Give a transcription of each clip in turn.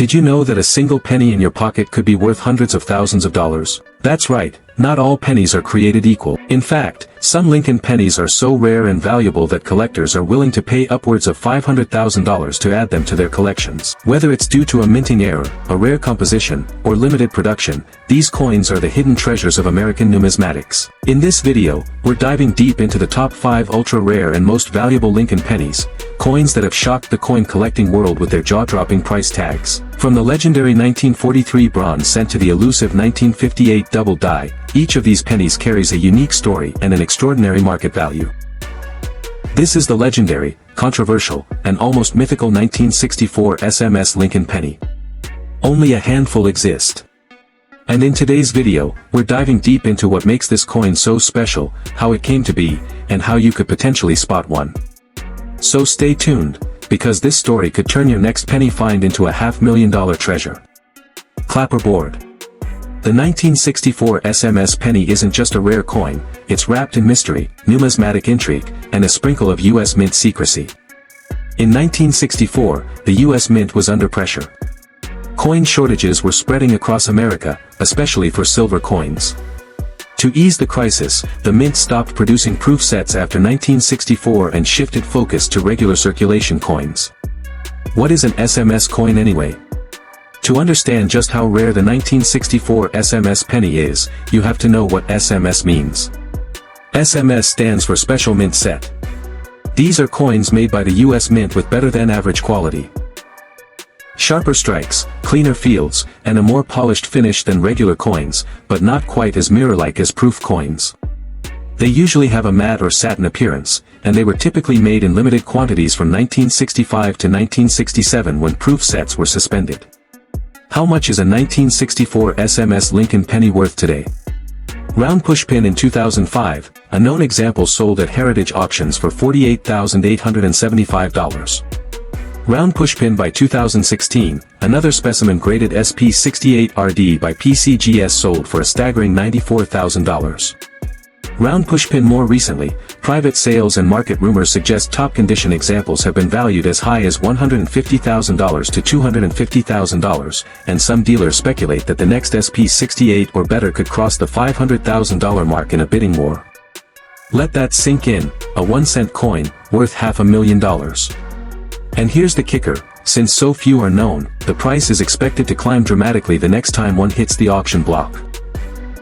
Did you know that a single penny in your pocket could be worth hundreds of thousands of dollars? That's right, not all pennies are created equal. In fact, some Lincoln pennies are so rare and valuable that collectors are willing to pay upwards of $500,000 to add them to their collections. Whether it's due to a minting error, a rare composition, or limited production, these coins are the hidden treasures of American numismatics. In this video, we're diving deep into the top 5 ultra-rare and most valuable Lincoln pennies, coins that have shocked the coin collecting world with their jaw-dropping price tags. From the legendary 1943 bronze cent to the elusive 1958 double die, each of these pennies carries a unique story and an extraordinary market value. This is the legendary, controversial, and almost mythical 1964 SMS Lincoln penny. Only a handful exist. And in today's video, we're diving deep into what makes this coin so special, how it came to be, and how you could potentially spot one. So stay tuned, because this story could turn your next penny find into a $500,000 treasure. Clapperboard. The 1964 SMS penny isn't just a rare coin, it's wrapped in mystery, numismatic intrigue, and a sprinkle of U.S. Mint secrecy. In 1964, the U.S. Mint was under pressure. Coin shortages were spreading across America, especially for silver coins. To ease the crisis, the Mint stopped producing proof sets after 1964 and shifted focus to regular circulation coins. What is an SMS coin anyway? To understand just how rare the 1964 SMS penny is, you have to know what SMS means. SMS stands for Special Mint Set. These are coins made by the U.S. Mint with better than average quality. Sharper strikes, cleaner fields, and a more polished finish than regular coins, but not quite as mirror-like as proof coins. They usually have a matte or satin appearance, and they were typically made in limited quantities from 1965 to 1967 when proof sets were suspended. How much is a 1964 SMS Lincoln penny worth today? Round pushpin in 2005, a known example sold at Heritage Auctions for $48,875. Round pushpin by 2016, another specimen graded SP68RD by PCGS sold for a staggering $94,000. Round pushpin more recently, private sales and market rumors suggest top condition examples have been valued as high as $150,000 to $250,000, and some dealers speculate that the next SP68 or better could cross the $500,000 mark in a bidding war. Let that sink in, a 1-cent coin, worth $500,000. And here's the kicker, since so few are known, the price is expected to climb dramatically the next time one hits the auction block.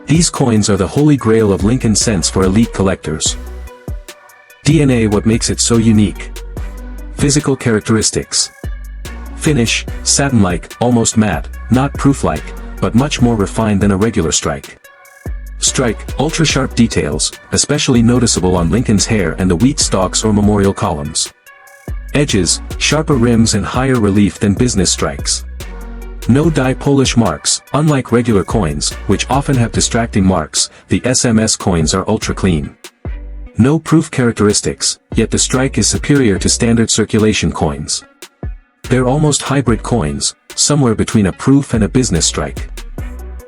These coins are the holy grail of Lincoln cents for elite collectors. DNA. What makes it so unique? Physical characteristics. Finish, satin-like, almost matte, not proof-like, but much more refined than a regular strike. Strike, ultra-sharp details, especially noticeable on Lincoln's hair and the wheat stalks or memorial columns. Edges, sharper rims and higher relief than business strikes. No die Polish marks. Unlike regular coins, which often have distracting marks, the SMS coins are ultra clean. No proof characteristics, yet the strike is superior to standard circulation coins. They're almost hybrid coins, somewhere between a proof and a business strike.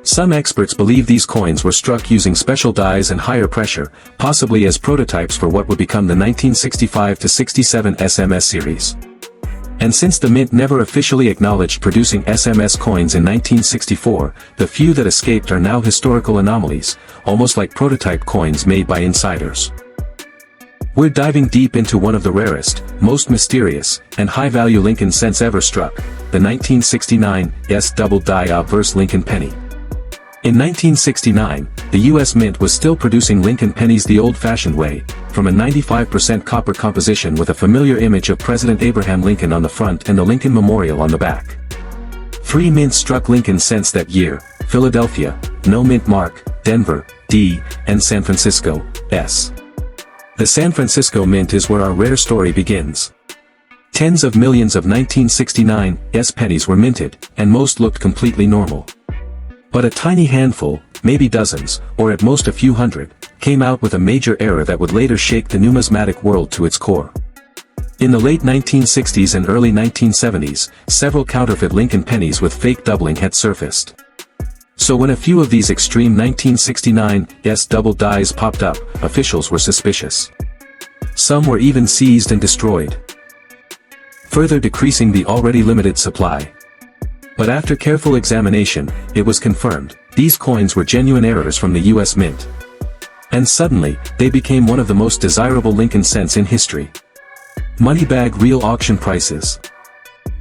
Some experts believe these coins were struck using special dies and higher pressure, possibly as prototypes for what would become the 1965-67 SMS series. And since the Mint never officially acknowledged producing SMS coins in 1964, the few that escaped are now historical anomalies, almost like prototype coins made by insiders. We're diving deep into one of the rarest, most mysterious, and high-value Lincoln cents ever struck, the 1969 double die obverse Lincoln penny. In 1969, the U.S. Mint was still producing Lincoln pennies the old-fashioned way, from a 95% copper composition with a familiar image of President Abraham Lincoln on the front and the Lincoln Memorial on the back. 3 mints struck Lincoln cents that year: Philadelphia, no mint mark; Denver, D, and San Francisco, S. The San Francisco Mint is where our rare story begins. Tens of millions of 1969 pennies were minted, and most looked completely normal. But a tiny handful, maybe dozens, or at most a few hundred, came out with a major error that would later shake the numismatic world to its core. In the late 1960s and early 1970s, several counterfeit Lincoln pennies with fake doubling had surfaced. So when a few of these extreme 1969 double dies popped up, officials were suspicious. Some were even seized and destroyed, further decreasing the already limited supply. But after careful examination, it was confirmed, these coins were genuine errors from the US Mint. And suddenly, they became one of the most desirable Lincoln cents in history. Moneybag real auction prices.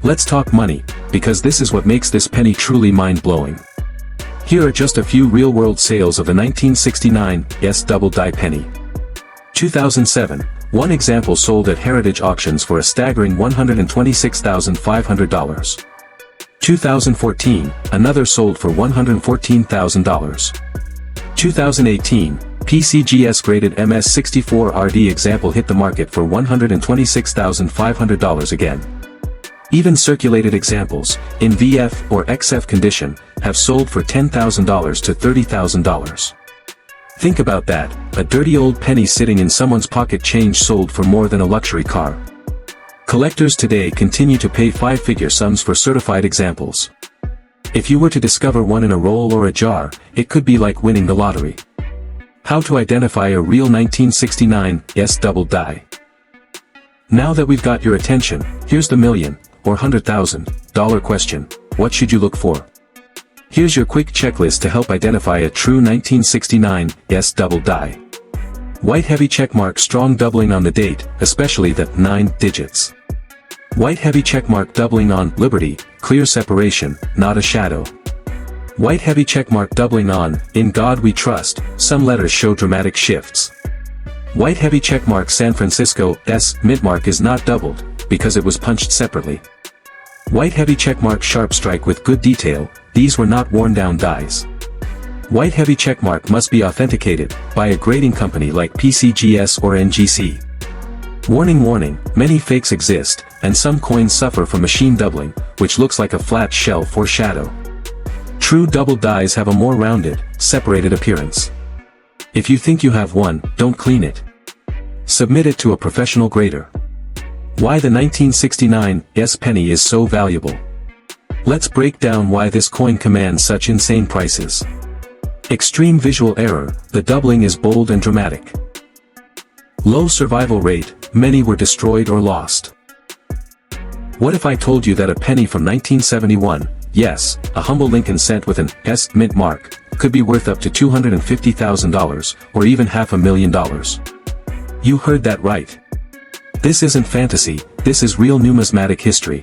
Let's talk money, because this is what makes this penny truly mind-blowing. Here are just a few real-world sales of the 1969 double die penny. 2007, one example sold at Heritage Auctions for a staggering $126,500. 2014, another sold for $114,000. 2018, PCGS graded MS64RD example hit the market for $126,500 again. Even circulated examples, in VF or XF condition, have sold for $10,000 to $30,000. Think about that, a dirty old penny sitting in someone's pocket change sold for more than a luxury car. Collectors today continue to pay five-figure sums for certified examples. If you were to discover one in a roll or a jar, it could be like winning the lottery. How to identify a real 1969 double die. Now that we've got your attention, here's the $1,000,000 or $100,000 question, what should you look for? Here's your quick checklist to help identify a true 1969 double die. White heavy checkmark strong doubling on the date, especially the 9 digits. White heavy checkmark doubling on Liberty, clear separation, not a shadow. White heavy checkmark doubling on In God We Trust, some letters show dramatic shifts. White heavy checkmark San Francisco S mint mark is not doubled, because it was punched separately. White heavy checkmark sharp strike with good detail, these were not worn down dies. White heavy checkmark must be authenticated by a grading company like PCGS or NGC. Warning warning, many fakes exist, and some coins suffer from machine doubling, which looks like a flat shell foreshadow. True double dies have a more rounded, separated appearance. If you think you have one, don't clean it. Submit it to a professional grader. Why the 1969 penny is so valuable. Let's break down why this coin commands such insane prices. Extreme visual error, the doubling is bold and dramatic. Low survival rate, many were destroyed or lost. What if I told you that a penny from 1971, yes, a humble Lincoln cent with an S mint mark, could be worth up to $250,000, or even $500,000? You heard that right. This isn't fantasy, this is real numismatic history.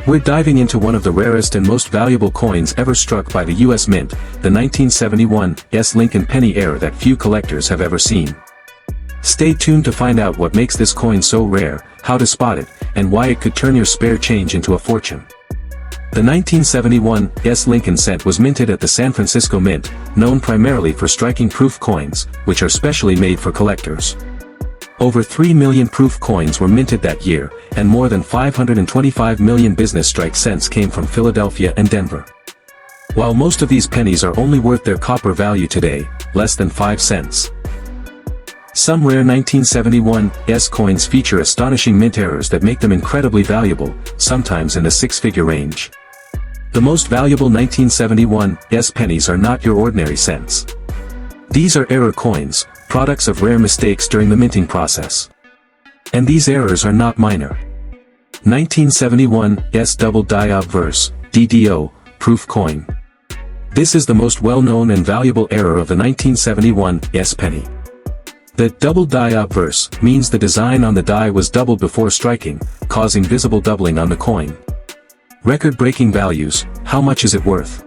We're diving into one of the rarest and most valuable coins ever struck by the US Mint, the 1971 Lincoln penny era that few collectors have ever seen. Stay tuned to find out what makes this coin so rare, how to spot it, and why it could turn your spare change into a fortune. The 1971 Lincoln cent was minted at the San Francisco Mint, known primarily for striking proof coins, which are specially made for collectors. Over 3 million proof coins were minted that year, and more than 525 million business strike cents came from Philadelphia and Denver. While most of these pennies are only worth their copper value today, less than 5 cents. Some rare 1971 coins feature astonishing mint errors that make them incredibly valuable, sometimes in the six-figure range. The most valuable 1971 pennies are not your ordinary cents. These are error coins, products of rare mistakes during the minting process. And these errors are not minor. 1971 double die obverse, DDO, proof coin. This is the most well-known and valuable error of the 1971 penny. The double die obverse means the design on the die was doubled before striking, causing visible doubling on the coin. Record-breaking values, how much is it worth?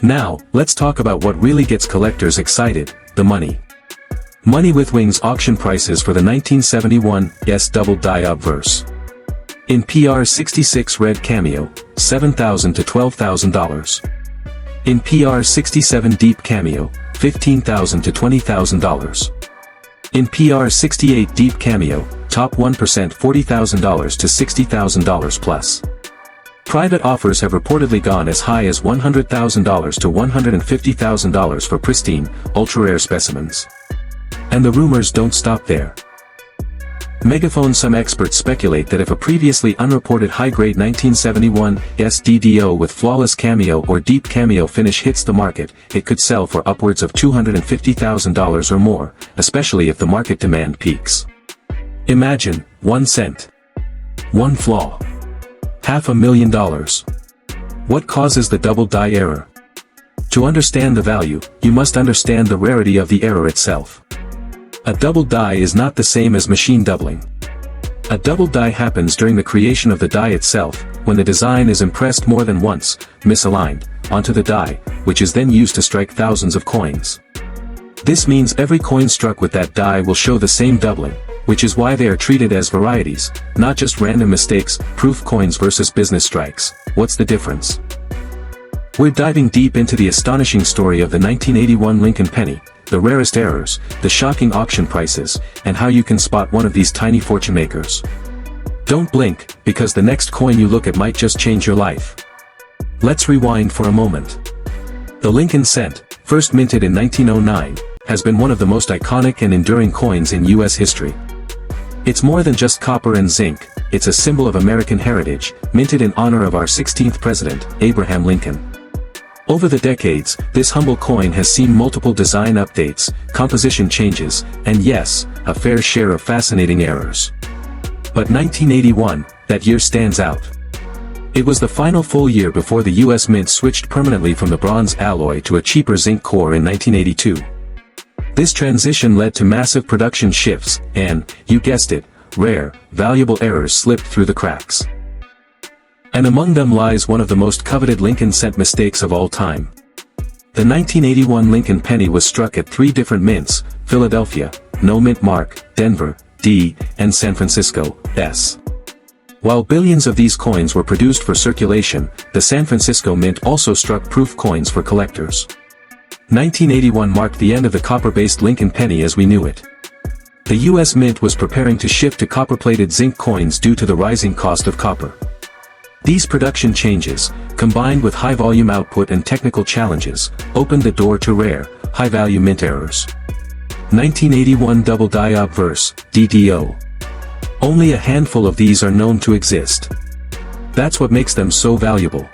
Now, let's talk about what really gets collectors excited, the money. Money with Wings auction prices for the 1971 double die obverse. In PR66 red cameo, $7,000 to $12,000. In PR67 deep cameo, $15,000 to $20,000. In PR68 deep cameo, top 1% $40,000 to $60,000 plus. Private offers have reportedly gone as high as $100,000 to $150,000 for pristine, ultra-rare specimens. And the rumors don't stop there. Megaphone. Some experts speculate that if a previously unreported high-grade 1971 DDO with flawless cameo or deep cameo finish hits the market, it could sell for upwards of $250,000 or more, especially if the market demand peaks. Imagine, 1 cent. 1 flaw. $500,000. What causes the double die error? To understand the value, you must understand the rarity of the error itself. A double die is not the same as machine doubling. A double die happens during the creation of the die itself, when the design is impressed more than once, misaligned, onto the die, which is then used to strike thousands of coins. This means every coin struck with that die will show the same doubling, which is why they are treated as varieties, not just random mistakes. Proof coins versus business strikes. What's the difference? We're diving deep into the astonishing story of the 1981 Lincoln penny, the rarest errors, the shocking auction prices, and how you can spot one of these tiny fortune makers. Don't blink, because the next coin you look at might just change your life. Let's rewind for a moment. The Lincoln cent, first minted in 1909, has been one of the most iconic and enduring coins in U.S. history. It's more than just copper and zinc, it's a symbol of American heritage, minted in honor of our 16th president, Abraham Lincoln. Over the decades, this humble coin has seen multiple design updates, composition changes, and yes, a fair share of fascinating errors. But 1981, that year stands out. It was the final full year before the U.S. Mint switched permanently from the bronze alloy to a cheaper zinc core in 1982. This transition led to massive production shifts, and, you guessed it, rare, valuable errors slipped through the cracks. And among them lies one of the most coveted Lincoln cent mistakes of all time. The 1981 Lincoln penny was struck at 3 different mints: Philadelphia, no mint mark, Denver, D, and San Francisco, S. While billions of these coins were produced for circulation, the San Francisco Mint also struck proof coins for collectors. 1981 marked the end of the copper-based Lincoln penny as we knew it. The U.S. Mint was preparing to shift to copper-plated zinc coins due to the rising cost of copper. These production changes, combined with high-volume output and technical challenges, opened the door to rare, high-value mint errors. 1981 Double Die Obverse, DDO. Only a handful of these are known to exist. That's what makes them so valuable.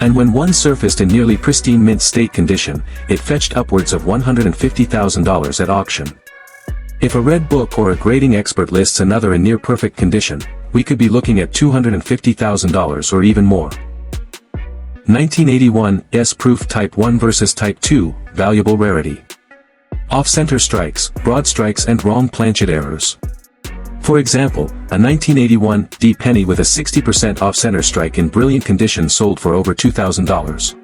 And when one surfaced in nearly pristine mint state condition, it fetched upwards of $150,000 at auction. If a red book or a grading expert lists another in near-perfect condition, we could be looking at $250,000 or even more. 1981 S-Proof Type 1 versus Type 2, Valuable Rarity. Off-center strikes, broad strikes and wrong planchet errors. For example, a 1981 D penny with a 60% off-center strike in brilliant condition sold for over $2,000.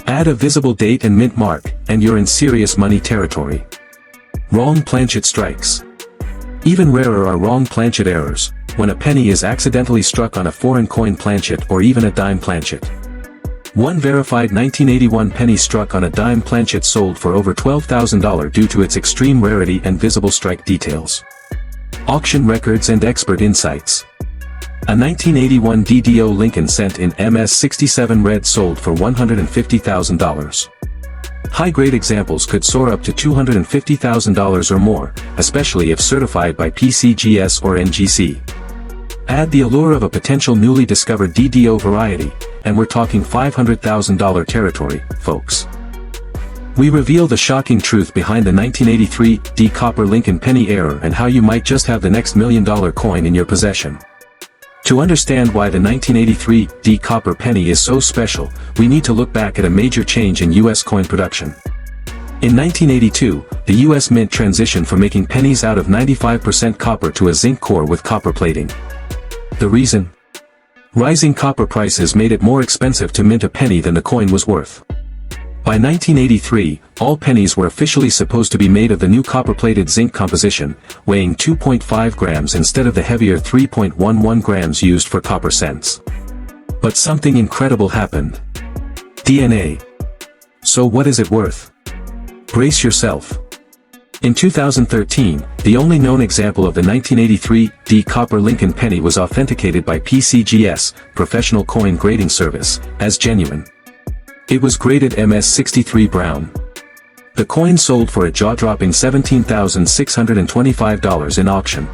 Add a visible date and mint mark, and you're in serious money territory. Wrong planchet strikes. Even rarer are wrong planchet errors, when a penny is accidentally struck on a foreign coin planchet or even a dime planchet. One verified 1981 penny struck on a dime planchet sold for over $12,000 due to its extreme rarity and visible strike details. Auction records and expert insights. A 1981 DDO Lincoln cent in MS67 red sold for $150,000. High-grade examples could soar up to $250,000 or more, especially if certified by PCGS or NGC. Add the allure of a potential newly discovered DDO variety, and we're talking $500,000 territory, folks. We reveal the shocking truth behind the 1983 D Copper Lincoln penny error and how you might just have the next $1 million coin in your possession. To understand why the 1983 D Copper penny is so special, we need to look back at a major change in U.S. coin production. In 1982, the U.S. Mint transitioned from making pennies out of 95% copper to a zinc core with copper plating. The reason? Rising copper prices made it more expensive to mint a penny than the coin was worth. By 1983, all pennies were officially supposed to be made of the new copper-plated zinc composition, weighing 2.5 grams instead of the heavier 3.11 grams used for copper cents. But something incredible happened. DNA. So what is it worth? Brace yourself. In 2013, the only known example of the 1983 D Copper Lincoln penny was authenticated by PCGS, Professional Coin Grading Service, as genuine. It was graded MS63 brown. The coin sold for a jaw-dropping $17,625 in auction.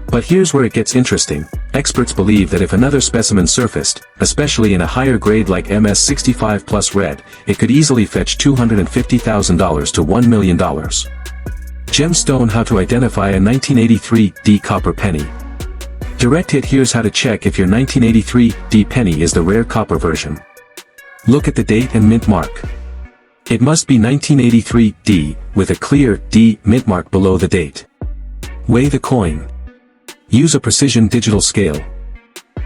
But here's where it gets interesting. Experts believe that if another specimen surfaced, especially in a higher grade like MS65 plus red, it could easily fetch $250,000 to $1 million. Gemstone: how to identify a 1983 D Copper penny. Direct hit. Here's how to check if your 1983 D penny is the rare copper version. Look at the date and mint mark. It must be 1983 D, with a clear D mint mark below the date. Weigh the coin. Use a precision digital scale.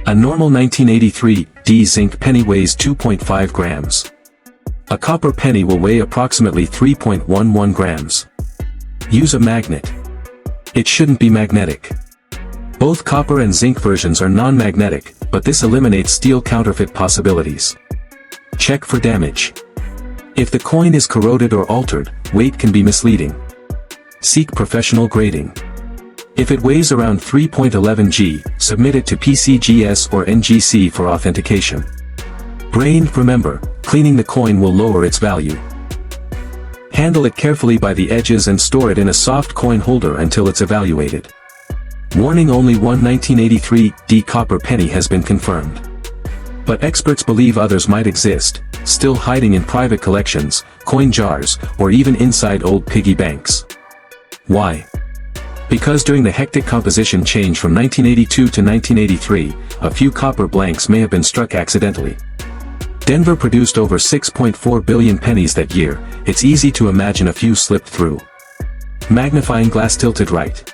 A normal 1983 D zinc penny weighs 2.5 grams. A copper penny will weigh approximately 3.11 grams. Use a magnet. It shouldn't be magnetic. Both copper and zinc versions are non-magnetic, but this eliminates steel counterfeit possibilities. Check for damage. If the coin is corroded or altered, weight can be misleading. Seek professional grading. If it weighs around 3.11 g, submit it to PCGS or NGC for authentication. Remember, cleaning the coin will lower its value. Handle it carefully by the edges and store it in a soft coin holder until it's evaluated. Warning: only one 1983 D copper penny has been confirmed. But experts believe others might exist, still hiding in private collections, coin jars, or even inside old piggy banks. Why? Because during the hectic composition change from 1982 to 1983, a few copper blanks may have been struck accidentally. Denver produced over 6.4 billion pennies that year. It's easy to imagine a few slipped through. Magnifying glass tilted right.